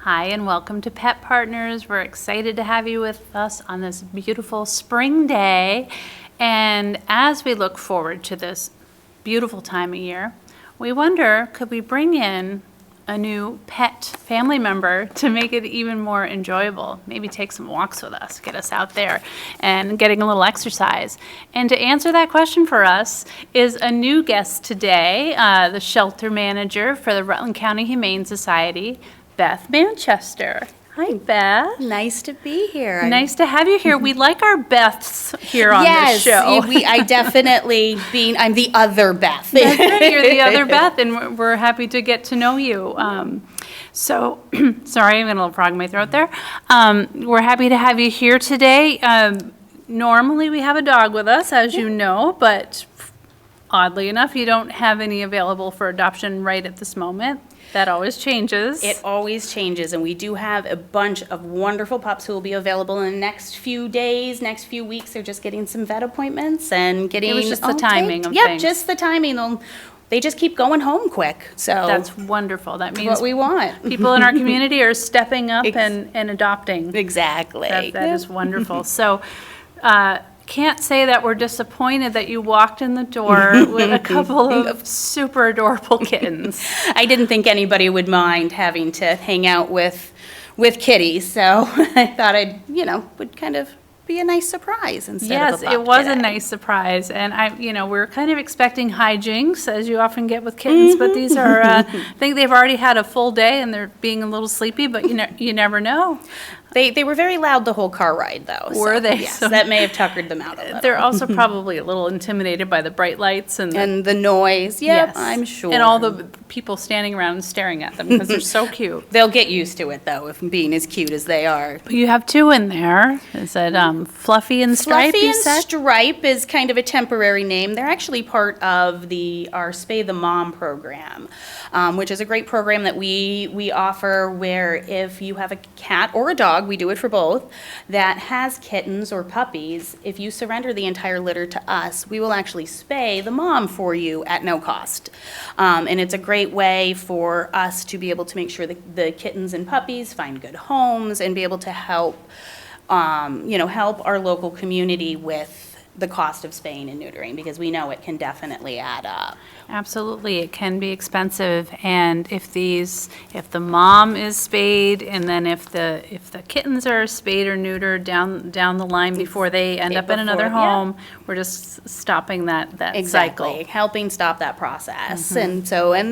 Hi, and welcome to Pet Partners. We're excited to have you with us on this beautiful spring day. And as we look forward to this beautiful time of year, we wonder, could we bring in a new pet family member to make it even more enjoyable? Maybe take some walks with us, get us out there and getting a little exercise. And to answer that question for us is a new guest today, the shelter manager for the Rutland County Humane Society, Beth Manchester. Hi, Beth. Nice to be here. Nice to have you here. We like our Beths here on this show. Yes, I definitely I'm the other Beth. That's right, you're the other Beth, and we're happy to get to know you. Sorry, I'm getting a little frog in my throat there. We're happy to have you here today. Normally we have a dog with us, as you know, but oddly enough, you don't have any available for adoption right at this moment. That always changes. It always changes, and we do have a bunch of wonderful pups who will be available in the next few days, next few weeks. They're just getting some vet appointments and getting. It was just the timing of things. Yep, just the timing. They just keep going home quick. So that's wonderful. That means what we want. People in our community are stepping up and adopting. Exactly. That is wonderful. So. Can't say that we're disappointed that you walked in the door with a couple of super adorable kittens. I didn't think anybody would mind having to hang out with kitties, so I thought would kind of be a nice surprise instead of a pup. Yes, it was today. a nice surprise, and we're kind of expecting hijinks, as you often get with kittens, but these are, I think they've already had a full day and they're being a little sleepy, but you never know. They were very loud the whole car ride, though. Were they? Yes, So that may have tuckered them out a little. they're also probably a little intimidated by the bright lights and the noise. Yep, yes, I'm sure. and all the people standing around and staring at them because they're so cute. They'll get used to it, though, if being as cute as they are. But you have two in there. Is it Fluffy and Stripe? Fluffy you and said? Stripe is kind of a temporary name. They're actually part of our Spay the Mom program, which is a great program that we offer where if you have a cat or a dog, we do it for both, that has kittens or puppies, if you surrender the entire litter to us, we will actually spay the mom for you at no cost. And it's a great way for us to be able to make sure that the kittens and puppies find good homes and be able to help our local community with the cost of spaying and neutering, because we know it can definitely add up. Absolutely, it can be expensive, and if the mom is spayed, and then if the kittens are spayed or neutered down the line before they end up in another home, we're just stopping that Exactly, cycle. helping stop that process. And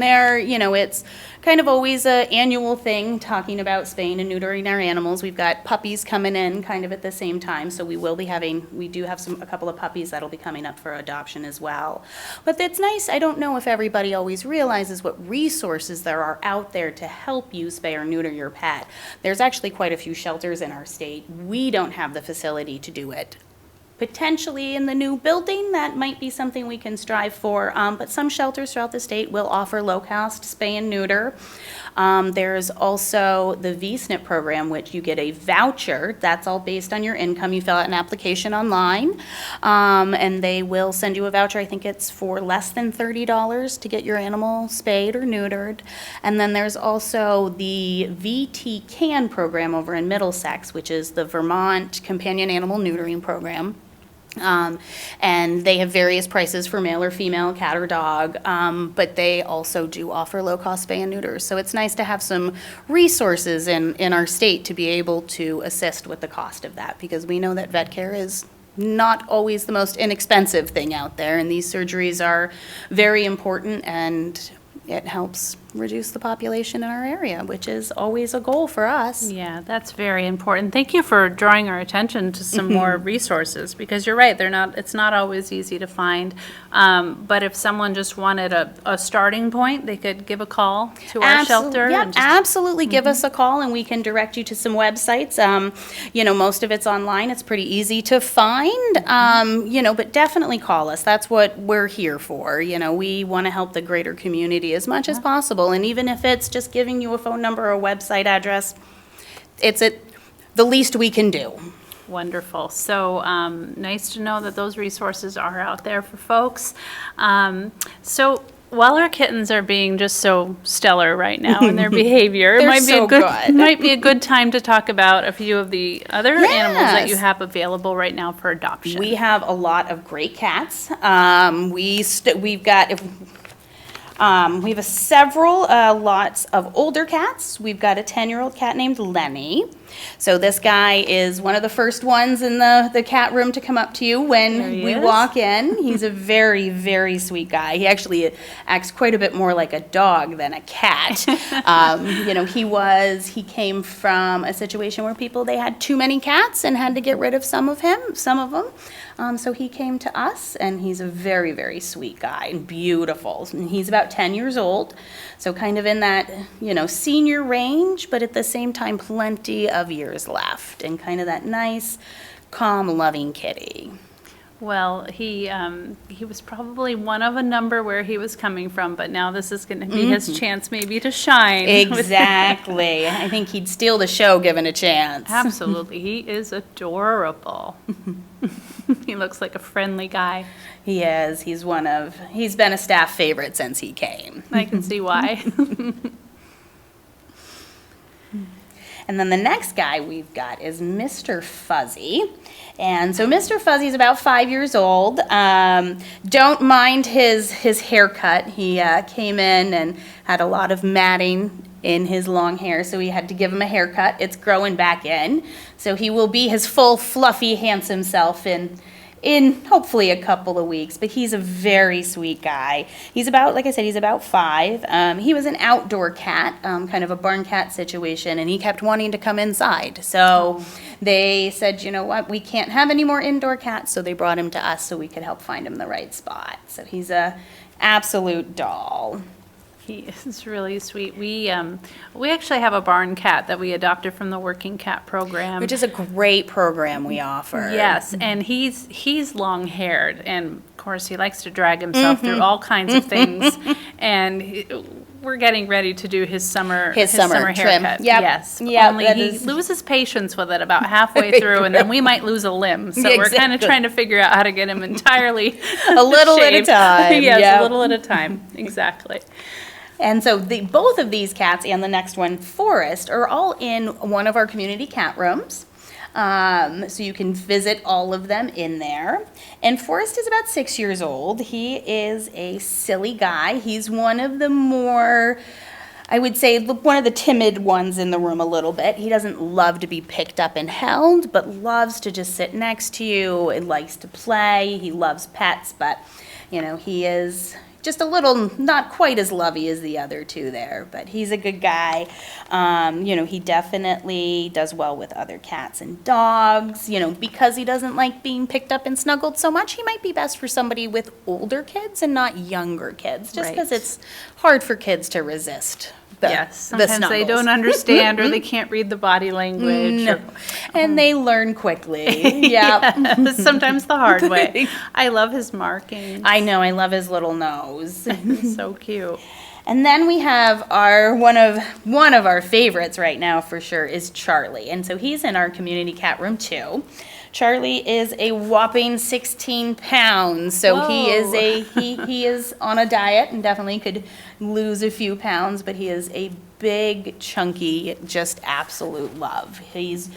there, it's kind of always an annual thing talking about spaying and neutering our animals. We've got puppies coming in kind of at the same time, so we do have a couple of puppies that'll be coming up for adoption as well. But it's nice. I don't know if everybody always realizes what resources there are out there to help you spay or neuter your pet. There's actually quite a few shelters in our state. We don't have the facility to do it. Potentially in the new building, that might be something we can strive for, but some shelters throughout the state will offer low-cost spay and neuter. There's also the VSNP program, which you get a voucher. That's all based on your income. You fill out an application online, and they will send you a voucher. I think it's for less than $30 to get your animal spayed or neutered. And then there's also the VT CAN program over in Middlesex, which is the Vermont Companion Animal Neutering Program. And they have various prices for male or female, cat or dog, but they also do offer low-cost spay and neuters. So it's nice to have some resources in our state to be able to assist with the cost of that, because we know that vet care is not always the most inexpensive thing out there, and these surgeries are very important, and it helps reduce the population in our area, which is always a goal for us. Yeah, that's very important. Thank you for drawing our attention to some more resources, because you're right, it's not always easy to find. But if someone just wanted a starting point, they could give a call to our shelter. Yeah, and just, absolutely. Give us a call and we can direct you to some websites. Most of it's online. It's pretty easy to find, but definitely call us. That's what we're here for. We want to help the greater community as much as possible. And even if it's just giving you a phone number or a website address, it's the least we can do. Wonderful. So nice to know that those resources are out there for folks. So while our kittens are being just so stellar right now in their behavior, it They're might be so a good good. might be a good time to talk about a few of the other animals that you Yes. have available right now for adoption. We have a lot of great cats. We have several lots of older cats. We've got a 10-year-old cat named Lenny. So this guy is one of the first ones in the cat room to come up to you when There he we is. walk in. He's a very, very sweet guy. He actually acts quite a bit more like a dog than a cat. He came from a situation where they had too many cats and had to get rid of some of them. So he came to us, and he's a very, very sweet guy and beautiful. And he's about 10 years old, so kind of in that, senior range, but at the same time, plenty of years left, and kind of that nice, calm, loving kitty. Well, he was probably one of a number where he was coming from, but now this is going to be his chance maybe to shine. Exactly. I think he'd steal the show given a chance. Absolutely. He is adorable. He looks like a friendly guy. He is. He's been a staff favorite since he came. I can see why. And then the next guy we've got is Mr. Fuzzy. And so Mr. Fuzzy is about 5 years old. Don't mind his haircut. He came in and had a lot of matting in his long hair, so we had to give him a haircut. It's growing back in. So he will be his full, fluffy, handsome self in hopefully a couple of weeks, but he's a very sweet guy. He's about, like I said, he's about 5. He was an outdoor cat, kind of a barn cat situation, and he kept wanting to come inside. So they said, you know what, we can't have any more indoor cats, so they brought him to us so we could help find him the right spot. So he's a absolute doll. He is really sweet. We actually have a barn cat that we adopted from the Working Cat Program. Which is a great program we offer. Yes, and he's long-haired, and of course he likes to drag himself through all kinds of things. And we're getting ready to do his summer summer trim. haircut. Yep. Yes, Yep, only that he is- loses patience with it about halfway through, and then we might lose a limb. So we're kind of Exactly. trying to figure out how to get him entirely A little at a shaved. time. Yes, Yep. a little at a time. Exactly. And so both of these cats and the next one, Forrest, are all in one of our community cat rooms. So you can visit all of them in there. And Forrest is about 6 years old. He is a silly guy. He's one of the more, I would say, one of the timid ones in the room a little bit. He doesn't love to be picked up and held, but loves to just sit next to you and likes to play. He loves pets, but, he is just a little, not quite as lovey as the other two there, but he's a good guy. He definitely does well with other cats and dogs. Because he doesn't like being picked up and snuggled so much, he might be best for somebody with older kids and not younger kids, just because Right. it's hard for kids to resist the Yes, the sometimes they snuggles. don't understand or they can't read the body language. No. And they learn quickly. Yeah. Or, sometimes the hard way. I love his markings. I know, I love his little nose. So cute. And then we have one of our favorites right now for sure is Charlie. And so he's in our community cat room too. Charlie is a whopping 16 pounds. So he is on a diet and definitely could lose a few pounds, but he is a big, chunky, just absolute love. He's,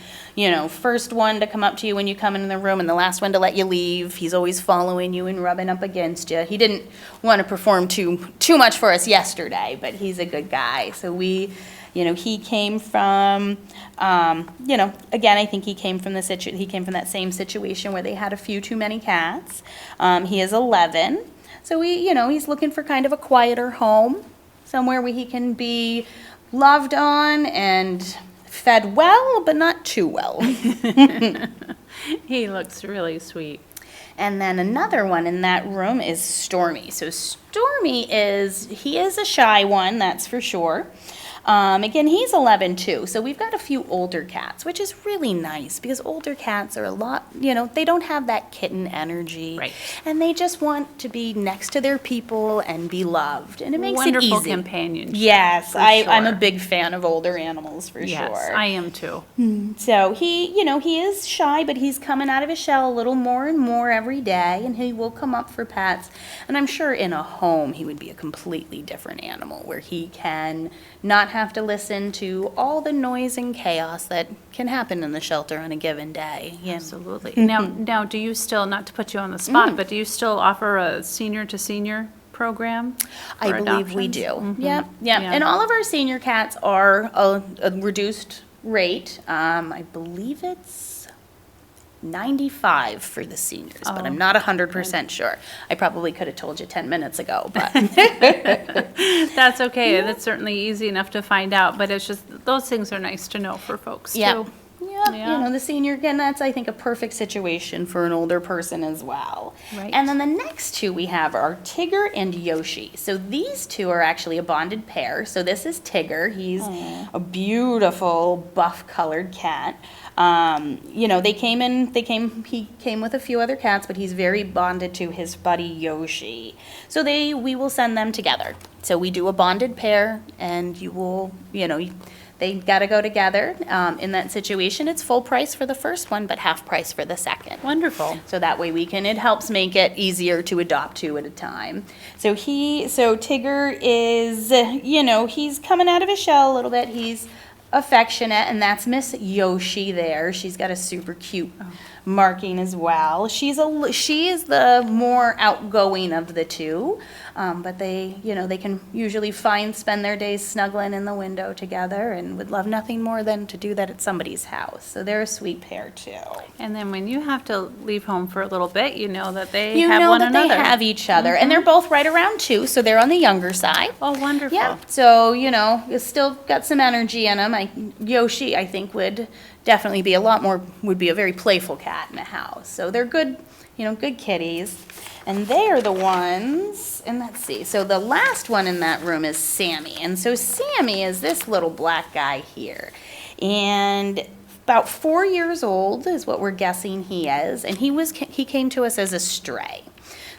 first one to come up to you when you come in the room and the last one to let you leave. He's always following you and rubbing up against you. He didn't want to perform too much for us yesterday, but he's a good guy. So he came from, again, I think he came from that same situation where they had a few too many cats. He is 11. So he's looking for kind of a quieter home, somewhere where he can be loved on and fed well, but not too well. He looks really sweet. And then another one in that room is Stormy. So Stormy is a shy one, that's for sure. Again, he's 11 too, so we've got a few older cats, which is really nice because older cats are a lot, they don't have that kitten energy. Right. And they just want to be next to their people and be loved, and it makes it easy. Wonderful companionship. Yes, for I'm a sure. big fan of older animals for Yes, sure. I am too. So he is shy, but he's coming out of his shell a little more and more every day, and he will come up for pets. And I'm sure in a home he would be a completely different animal where he can not have to listen to all the noise and chaos that can happen in the shelter on a given day. Absolutely. Now, do you still, not to put you on the spot, but do you still offer a senior to senior program? I for believe we adoptions? do. Yep. Yeah. And all of our senior cats are a reduced rate. I believe it's 95 for the seniors, but I'm not 100% sure. I probably could have told you 10 minutes ago, but That's okay. That's certainly easy enough to find out, but it's just, those things are nice to know for folks too. yeah. Yeah. The senior, again, that's, I think, a perfect situation for an older person as well. Right. And then the next two we have are Tigger and Yoshi. So these two are actually a bonded pair. So this is Tigger. He's a beautiful buff-colored cat. He came with a few other cats, but he's very bonded to his buddy Yoshi. So we will send them together. So we do a bonded pair, and they got to go together. In that situation, it's full price for the first one, but half price for the second. Wonderful. So that way it helps make it easier to adopt two at a time. So Tigger is, he's coming out of his shell a little bit. He's affectionate, and that's Miss Yoshi there. She's got a super cute marking as well. She is the more outgoing of the two, but they can usually spend their days snuggling in the window together and would love nothing more than to do that at somebody's house. So they're a sweet pair too. And then when you have to leave home for a little bit, you know that they have one another. They have each other, and they're both right around 2, so they're on the younger side. Oh, wonderful. Yeah, so, it's still got some energy in them. Yoshi, I think, would definitely be would be a very playful cat in the house. So they're good, good kitties. And they are the ones, and let's see, so the last one in that room is Sammy. And so Sammy is this little black guy here. And about 4 years old is what we're guessing he is. And he came to us as a stray.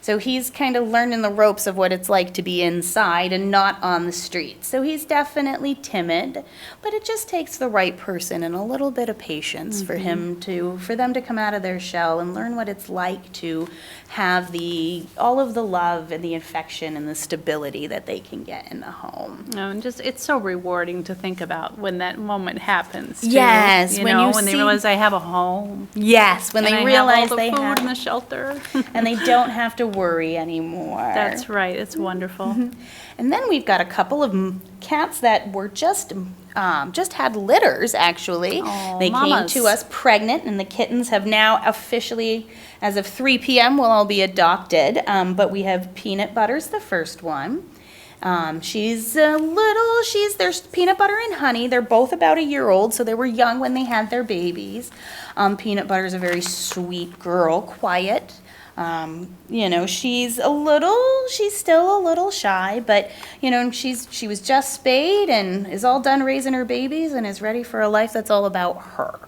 So he's kind of learning the ropes of what it's like to be inside and not on the street. So he's definitely timid, but it just takes the right person and a little bit of patience for them to come out of their shell and learn what it's like to have all of the love and the affection and the stability that they can get in the home. And it's so rewarding to think about when that moment happens. Too, Yes, when they realize I have a home. Yes, when they realize they have all the food have in the shelter. and they don't have to worry anymore. That's right. It's wonderful. And then we've got a couple of cats that were just had litters, actually. Oh, they mamas. came to us pregnant, and the kittens have now officially, as of 3 p.m., will all be adopted. But we have Peanut Butter's the first one. There's Peanut Butter and Honey. They're both about a year old, so they were young when they had their babies. Peanut Butter's a very sweet girl, quiet. She's still a little shy, but, she was just spayed and is all done raising her babies and is ready for a life that's all about her.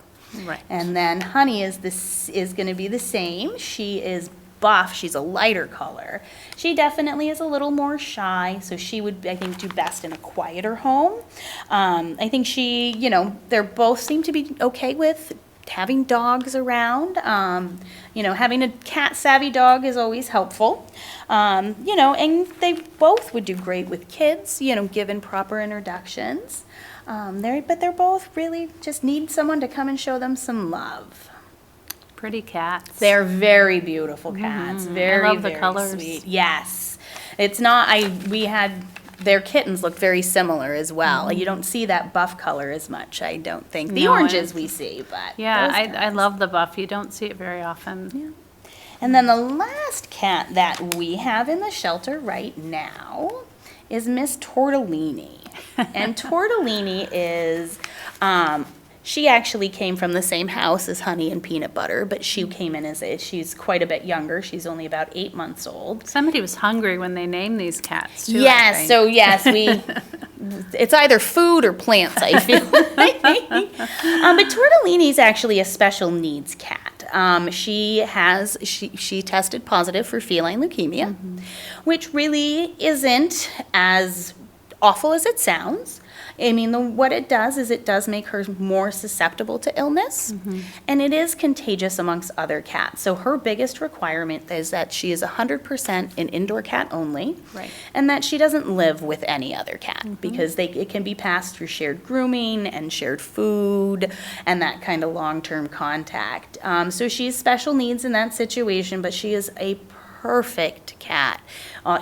Right. And then Honey is going to be the same. She is buff. She's a lighter color. She definitely is a little more shy, so she would, I think, do best in a quieter home. I think they both seem to be okay with having dogs around. Having a cat-savvy dog is always helpful. And they both would do great with kids, given proper introductions. But they're both really just need someone to come and show them some love. Pretty cats. They're very beautiful cats. Very, I love the very colors. sweet. Yes. It's not, their kittens look very similar as well. You don't see that buff color as much, I don't think. The No, oranges we see, but. Yeah, those I cats. love the buff. You don't see it very often. Yeah. And then the last cat that we have in the shelter right now is Miss Tortellini. And Tortellini is, she actually came from the same house as Honey and Peanut Butter, but she came in she's quite a bit younger. She's only about 8 months old. Somebody was hungry when they named these cats, too. I Yes, think. so yes, it's either food or plants, I feel like. But Tortellini's actually a special needs cat. She tested positive for feline leukemia, which really isn't as awful as it sounds. I mean, what it does is it does make her more susceptible to illness, and it is contagious amongst other cats. So her biggest requirement is that she is 100% an indoor cat only, Right. and that she doesn't live with any other cat, because it can be passed through shared grooming and shared food and that kind of long-term contact. So she's special needs in that situation, but she is a perfect cat.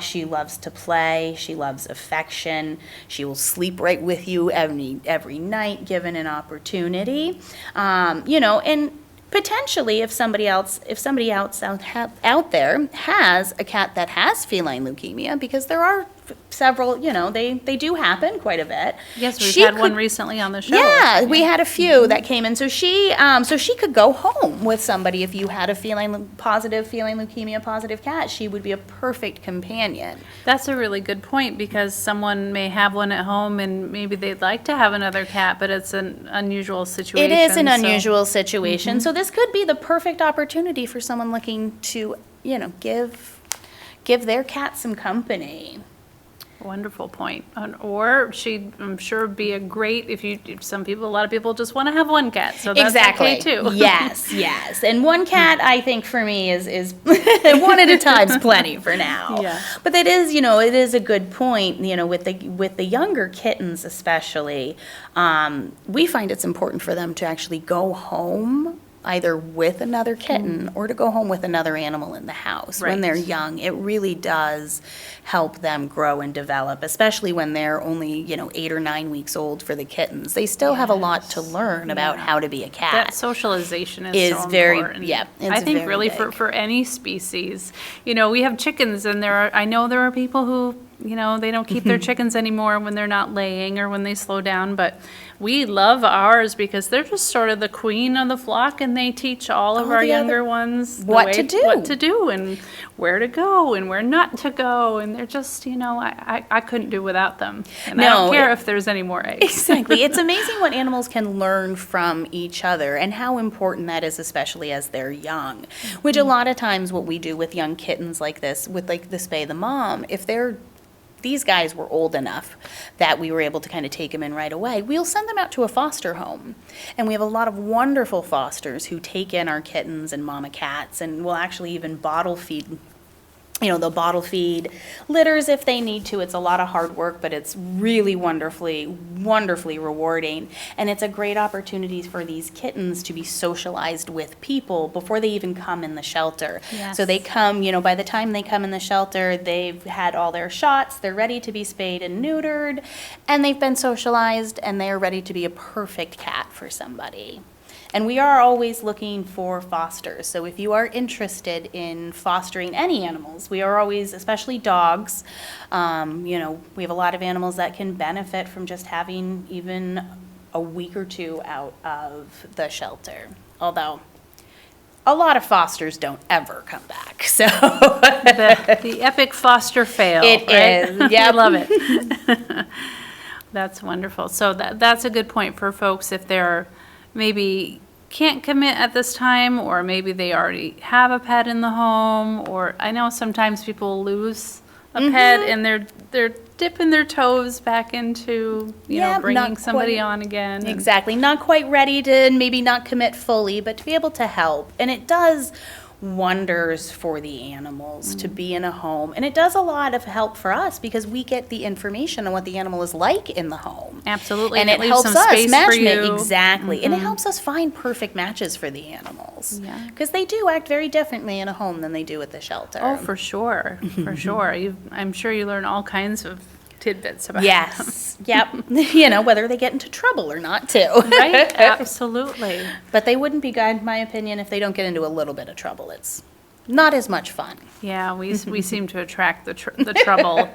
She loves to play. She loves affection. She will sleep right with you every night, given an opportunity. And potentially, if somebody else out there has a cat that has feline leukemia, because there are several, they do happen quite a bit. Yes, we've had one recently on the show. Yeah, we had a few that came in. So she could go home with somebody. If you had a feline leukemia positive cat, she would be a perfect companion. That's a really good point, because someone may have one at home and maybe they'd like to have another cat, but it's an unusual situation. It is an unusual situation. So this could be the perfect opportunity for someone looking to, give their cat some company. Wonderful point. Or she'd, I'm sure, be a great, a lot of people just want to have one cat, so that's Exactly. okay too. Yes. And one cat, I think, for me is one at a time's plenty for now. Yeah. But it is a good point, with the younger kittens especially, we find it's important for them to actually go home either with another kitten or to go home with another animal in the house when Right. they're young. It really does help them grow and develop, especially when they're only, 8 or 9 weeks old for the kittens. They still have a lot to learn about how to be a cat. That socialization is so very, important. yeah, it's I think very really big. for any species. We have chickens, and I know there are people who, they don't keep their chickens anymore when they're not laying or when they slow down, but we love ours because they're just sort of the queen of the flock, and they teach all of our the younger other- ones what to do. what to do and where to go and where not to go, and they're just, I couldn't do without them. And I don't No, care if there's any more eggs. Exactly. It's amazing what animals can learn from each other and how important that is, especially as they're young. Which a lot of times what we do with young kittens like this, with like the spay the mom, if these guys were old enough that we were able to kind of take them in right away, we'll send them out to a foster home. And we have a lot of wonderful fosters who take in our kittens and mama cats, and will actually even bottle feed. They'll bottle feed litters if they need to. It's a lot of hard work, but it's really wonderfully, wonderfully rewarding. And it's a great opportunity for these kittens to be socialized with people before they even come in the shelter. Yes. So they come, by the time they come in the shelter, they've had all their shots, they're ready to be spayed and neutered, and they've been socialized, and they're ready to be a perfect cat for somebody. And we are always looking for fosters. So if you are interested in fostering any animals, we are always, especially dogs, we have a lot of animals that can benefit from just having even a week or two out of the shelter. Although a lot of fosters don't ever come back. So The epic foster fail. It right? is. Yep. I love it. That's wonderful. So that's a good point for folks if they're maybe can't commit at this time, or maybe they already have a pet in the home, or I know sometimes people lose a pet and they're dipping their toes back into bringing not somebody quite. on again. Exactly. Not quite ready to maybe not commit fully, but to be able to help. And it does wonders for the animals to be in a home. And it does a lot of help for us because we get the information on what the animal is like in the home. Absolutely. And it leaves helps some us space match for you. exactly. And it helps us find perfect matches for the animals. Yeah. Because they do act very differently in a home than they do at the shelter. Oh, for sure. For sure. I'm sure you learn all kinds of tidbits about Yes. Yep. Whether they get into trouble or not, too. them. Right? Absolutely. But they wouldn't be good, in my opinion, if they don't get into a little bit of trouble. It's not as much fun. Yeah, we seem to attract the trouble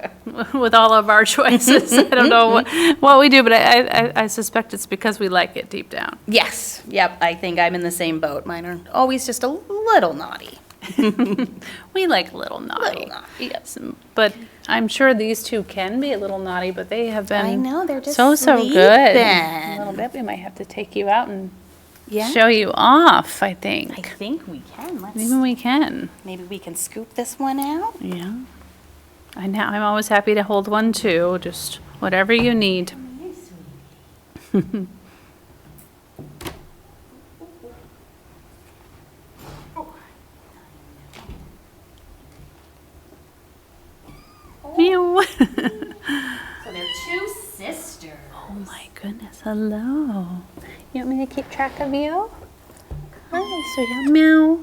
with all of our choices. I don't know what we do, but I suspect it's because we like it deep down. Yes. Yep. I think I'm in the same boat. Mine are always just a little naughty. We like a little naughty. Little naughty. Yes. But I'm sure these two can be a little naughty, but they have been I know, they're just so good. sleeping. A little bit. We might have to take you out and Yeah. show you off, I I think. think we can. Maybe we can. Maybe we can scoop this one out. Yeah. I'm always happy to hold one too, just whatever you need. Meow. So they're two sisters. Oh my goodness, hello. You want me to keep track of you? Hi, sweetheart. Meow.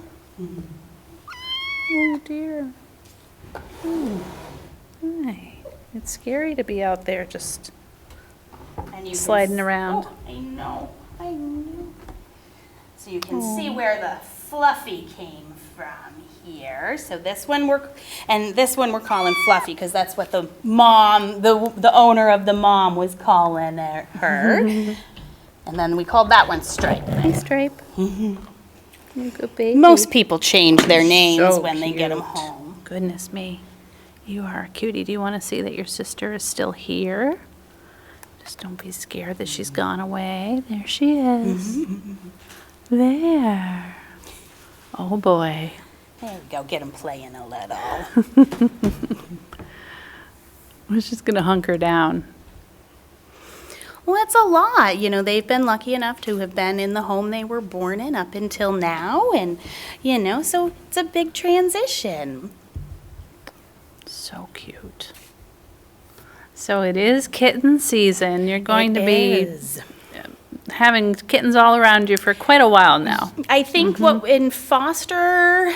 Oh dear. Hi. It's scary to be out there just And you sliding around. Oh, I know. So you can see where the Fluffy came from here. So this one we're calling Fluffy because that's what the mom, the owner of the mom was calling her. And then we called that one Stripe. Hi, Stripe. You good baby. Most people change their names So when they get them cute. home. Goodness me. You are a cutie. Do you want to see that your sister is still here? Just don't be scared that she's gone away. There she is. There. Oh boy. There we go. Get them playing a little. We're just going to hunker down. Well, it's a lot. You know, they've been lucky enough to have been in the home they were born in up until now. And, you know, so it's a big transition. So cute. So it is kitten season. You're going to be having kittens all around you for quite a while now. I think what in foster,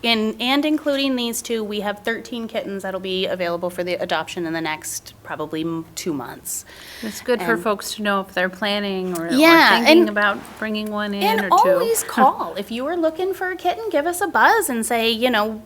and including these two, we have 13 kittens that'll be available for the adoption in the next probably 2 months. It's good for And- folks to know if they're planning or Yeah, thinking and- about bringing one in And or two. always call. If you are looking for a kitten, give us a buzz and say, you know,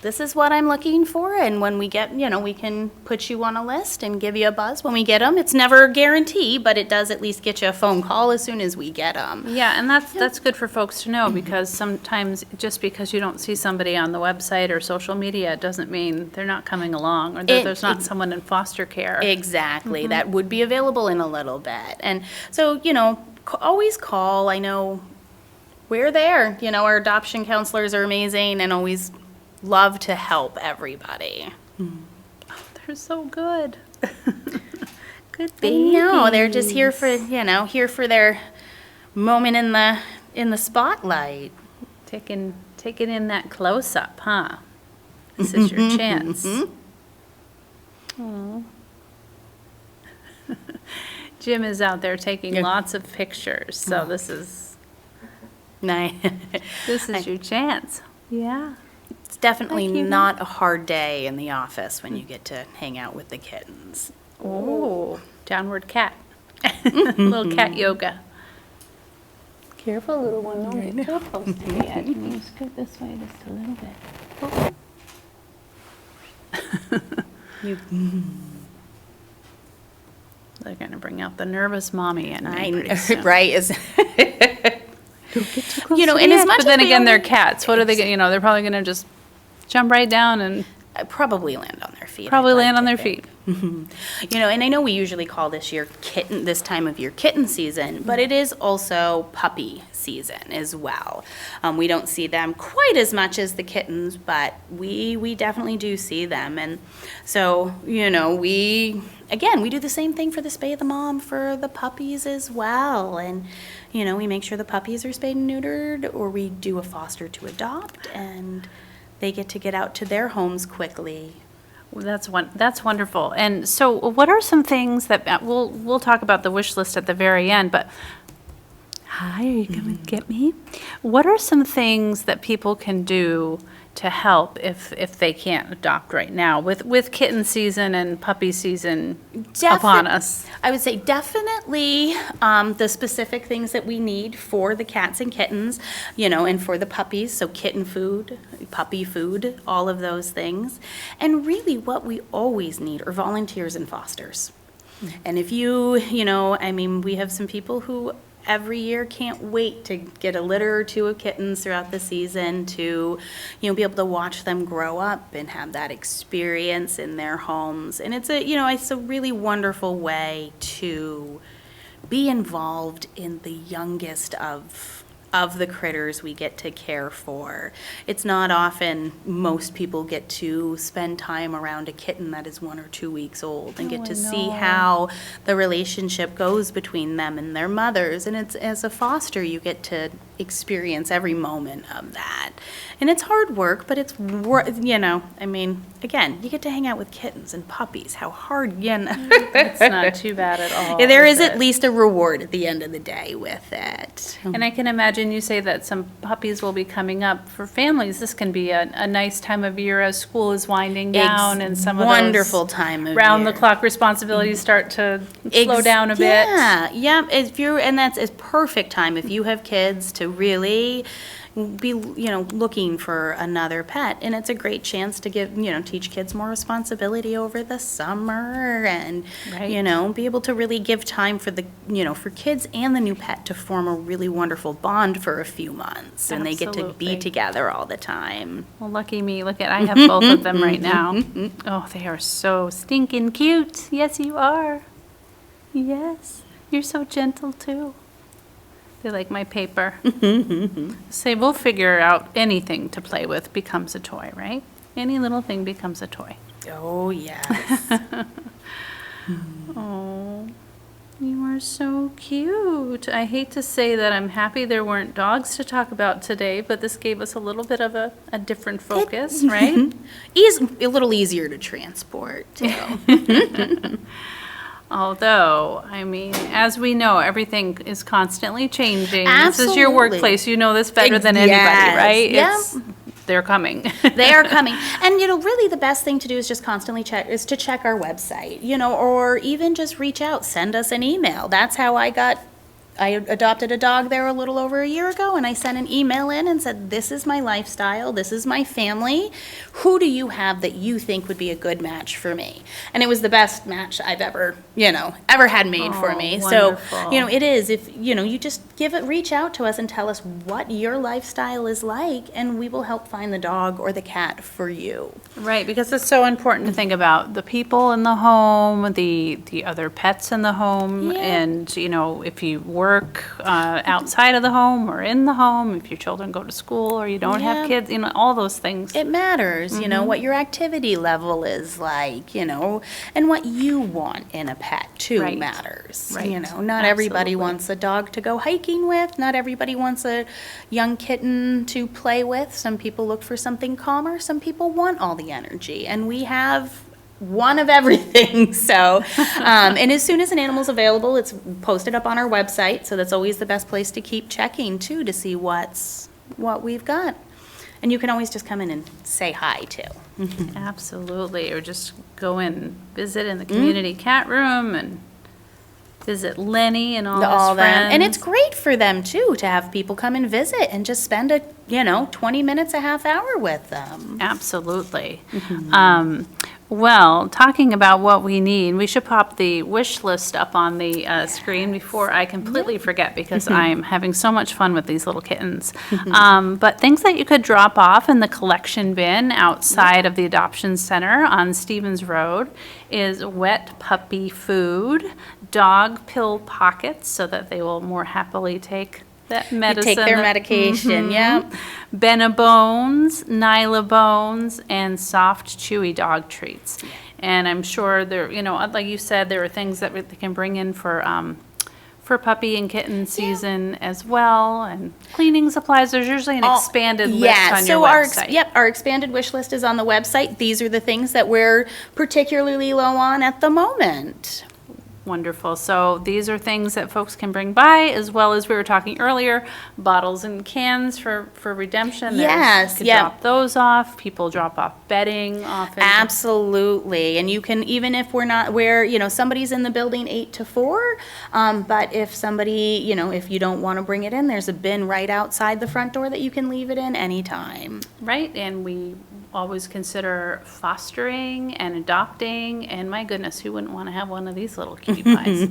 this is what I'm looking for. And when we get, you know, we can put you on a list and give you a buzz when we get them. It's never a guarantee, but it does at least get you a phone call as soon as we get them. Yeah, and that's good for folks to know because sometimes just because you don't see somebody on the website or social media, it doesn't mean they're not coming along or that there's not someone in foster care. Exactly. That would be available in a little bit. And so, you know, always call. I know we're there. You know, our adoption counselors are amazing and always love to help everybody. They're so good. Good I babies. know, they're just here for, you know, here for their moment in the spotlight. Taking in that close up, huh? This is your chance. Aw. Jim is out there taking Yeah. lots of pictures, so this is Nice. your chance. Yeah. It's definitely Hi, cutie. not a hard day in the office when you get to hang out with the kittens. Oh, downward cat. Little cat yoga. Careful, little one. Don't get too close to me. I can you scoot this way just a little bit. They're going to bring out the nervous mommy in me pretty soon. Right? Is Don't get too close You know, to and the as edge. much But as then we again, they're only- cats. What are they going to, they're probably going to just jump right down and probably land on their feet. probably I'd like land on to their think. feet. You know, and I know we usually call this time of year kitten season, but it is also puppy season as well. We don't see them quite as much as the kittens, but we definitely do see them. And so, you know, we do the same thing for the spay of the mom for the puppies as well. And, you know, we make sure the puppies are spayed and neutered, or we do a foster to adopt, and they get out to their homes quickly. Well, that's wonderful. And so what are some things that, we'll talk about the wish list at the very end, but, hi, are you coming to get me? What are some things that people can do to help if they can't adopt right now with kitten season and puppy season upon us? I would say definitely the specific things that we need for the cats and kittens, you know, and for the puppies, so kitten food, puppy food, all of those things. And really what we always need are volunteers and fosters. And if you know, I mean, we have some people who every year can't wait to get a litter or two of kittens throughout the season to, be able to watch them grow up and have that experience in their homes. And it's a really wonderful way to be involved in the youngest of the critters we get to care for. It's not often most people get to spend time around a kitten that is 1 or 2 weeks old and get to see how the relationship goes between them and their mothers. And it's, as a foster, you get to experience every moment of that. And it's hard work, but it's again, you get to hang out with kittens and puppies. How hard, It's not too bad at all. Yeah, there is it? at least a reward at the end of the day with it. And I can imagine you say that some puppies will be coming up for families. This can be a nice time of year as school is winding down and some of those wonderful time of round-the-clock responsibilities start to slow down a bit. Yeah. It's a perfect time if you have kids to really be, looking for another pet. And it's a great chance to teach kids more responsibility over the summer and, Right. be able to really give time for for kids and the new pet to form a really wonderful bond for a few months. And they get to Absolutely. be together all the time. Well, lucky me. I have both of them right now. Oh, they are so stinking cute. Yes, you are. Yes. You're so gentle, too. They like my paper. Say, we'll figure out anything to play with becomes a toy, right? Any little thing becomes a toy. Oh, yes. Oh, you are so cute. I hate to say that I'm happy there weren't dogs to talk about today, but this gave us a little bit of a different focus, right? A little easier to transport, too. Although, as we know, everything is constantly changing. This is your Absolutely. workplace. You know this better than anybody, Yes. right? Yep. They're coming. They are coming. And, really the best thing to do is just constantly check our website, or even just reach out, send us an email. That's how I adopted a dog there a little over a year ago, and I sent an email in and said, this is my lifestyle, this is my family. Who do you have that you think would be a good match for me? And it was the best match I've ever had made for me. Wonderful. So, it is, if, you just reach out to us and tell us what your lifestyle is like, and we will help find the dog or the cat for you. Right, because it's so important to think about the people in the home, the other pets in the home, Yeah. and, if you work outside of the home or in the home, if your children go to school or you don't Yeah. have kids, all those things. It matters, what your activity level is like, and what you want in a pet too Right. matters. Right. Not everybody Absolutely. wants a dog to go hiking with, not everybody wants a young kitten to play with. Some people look for something calmer, some people want all the energy, and we have one of everything. So, and as soon as an animal's available, it's posted up on our website. So that's always the best place to keep checking too, to see what we've got. And you can always just come in and say hi too. Absolutely, or just go in and visit in the community cat room and visit Lenny and all his friends. And it's great for them too, to have people come and visit and just spend 20 minutes, a half hour with them. Absolutely. Well, talking about what we need, we should pop the wish list up on the screen before I completely forget, because I'm having so much fun with these little kittens. But things that you could drop off in the collection bin outside of the adoption center on Stevens Road is wet puppy food, dog pill pockets so that they will more happily take that medicine. Take their medication, yeah. Benabones, Nylabones, and soft, chewy dog treats. And I'm sure there, like you said, there are things that they can bring in for puppy and kitten season as well, and cleaning supplies. There's usually an expanded list on your website. Our expanded wish list is on the website. These are the things that we're particularly low on at the moment. Wonderful. So these are things that folks can bring by, as well as we were talking earlier, bottles and cans for redemption. Yes, You could yeah. drop those off. People drop off bedding often. Absolutely. And you can, even if somebody's in the building 8 to 4, but if somebody, if you don't want to bring it in, there's a bin right outside the front door that you can leave it in anytime. Right, and we always consider fostering and adopting, and my goodness, who wouldn't want to have one of these little cutie pies?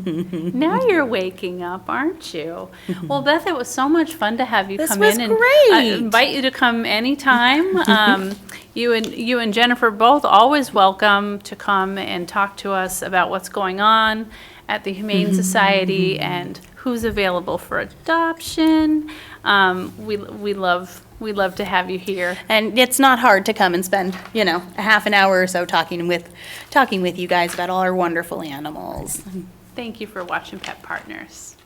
Now you're waking up, aren't you? Well, Beth, it was so much fun to have you This come was in. And great. I invite you to come anytime. You and Jennifer both always welcome to come and talk to us about what's going on at the Humane Society and who's available for adoption. We love to have you here. And it's not hard to come and spend, a half an hour or so talking with you guys about all our wonderful animals. Thank you for watching Pet Partners.